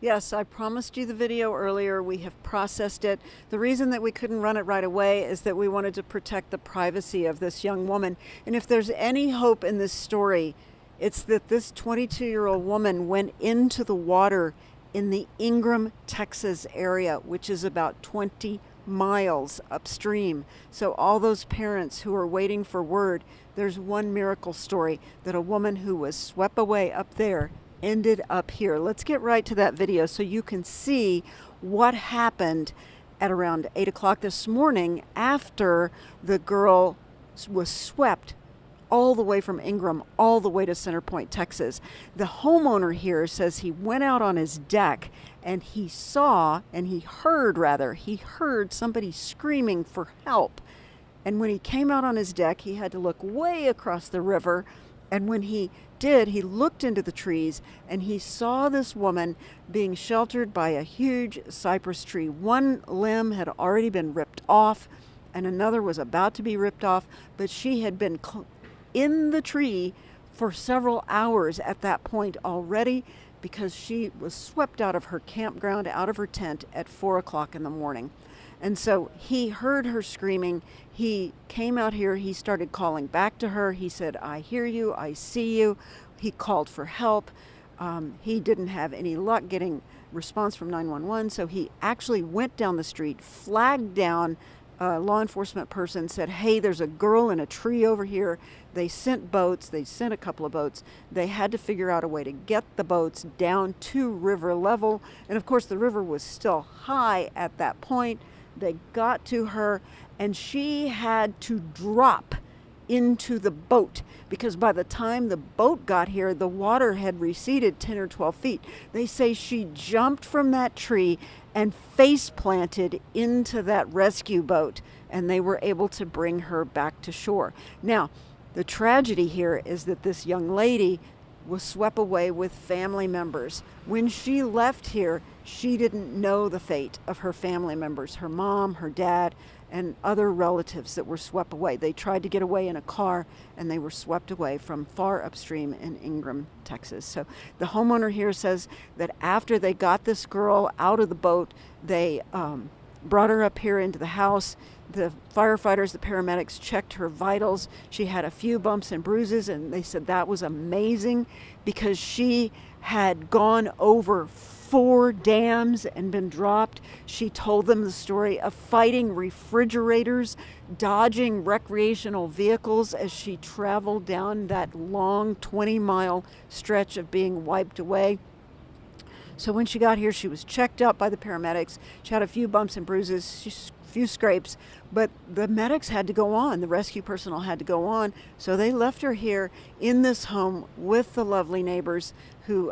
Yes, I promised you the video earlier. We have processed it. The reason that we couldn't run it right away is that we wanted to protect the privacy of this young woman. And if there's any hope in this story, it's that this 22-year-old woman went into the water in the Ingram, Texas area, which is about 20 miles upstream. So all those parents who are waiting for word, there's one miracle story that a woman who was swept away up there ended up here. Let's get right to that video so you can see what happened at around 8 o'clock this morning after the girl was swept all the way from Ingram all the way to Center Point, Texas. The homeowner here says he went out on his deck and he heard somebody screaming for help. And when he came out on his deck, he had to look way across the river. And when he did, he looked into the trees and he saw this woman being sheltered by a huge cypress tree. One limb had already been ripped off and another was about to be ripped off, but she had been in the tree for several hours at that point already because she was swept out of her campground, out of her tent at 4 o'clock in the morning. And so he heard her screaming. He came out here. He started calling back to her. He said, "I hear you. I see you." He called for help. He didn't have any luck getting response from 911. So he actually went down the street, flagged down a law enforcement person, said, "Hey, there's a girl in a tree over here." They sent boats. They sent a couple of boats. They had to figure out a way to get the boats down to river level. And of course, the river was still high at that point. They got to her and she had to drop into the boat because by the time the boat got here, the water had receded 10 or 12 feet. They say she jumped from that tree and face planted into that rescue boat, and they were able to bring her back to shore. Now, the tragedy here is that this young lady was swept away with family members. When she left here, she didn't know the fate of her family members, her mom, her dad, and other relatives that were swept away. They tried to get away in a car and they were swept away from far upstream in Ingram, Texas. So the homeowner here says that after they got this girl out of the boat, they brought her up here into the house. The firefighters, the paramedics checked her vitals. She had a few bumps and bruises, and they said that was amazing because she had gone over 4 dams and been dropped. She told them the story of fighting refrigerators, dodging recreational vehicles as she traveled down that long 20-mile stretch of being wiped away. So when she got here, she was checked up by the paramedics. She had a few bumps and bruises, a few scrapes, but the medics had to go on. The rescue personnel had to go on. So they left her here in this home with the lovely neighbors who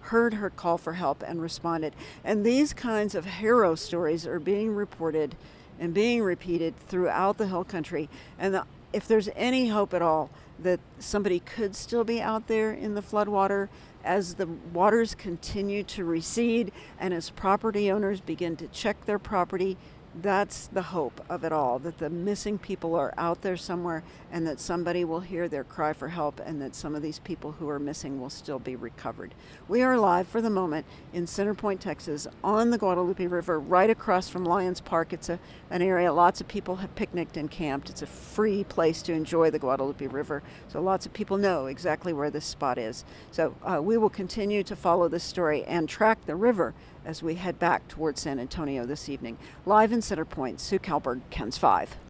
heard her call for help and responded. And these kinds of hero stories are being reported and being repeated throughout the hill country. And if there's any hope at all that somebody could still be out there in the floodwater as the waters continue to recede and as property owners begin to check their property, that's the hope of it all, that the missing people are out there somewhere and that somebody will hear their cry for help and that some of these people who are missing will still be recovered. We are live for the moment in Center Point, Texas on the Guadalupe River, right across from Lions Park. It's an area lots of people have picnicked and camped. It's a free place to enjoy the Guadalupe River, so lots of people know exactly where this spot is. So we will continue to follow this story and track the river as we head back towards San Antonio this evening. Live in Center Point, Sue Kalberg, KENS 5.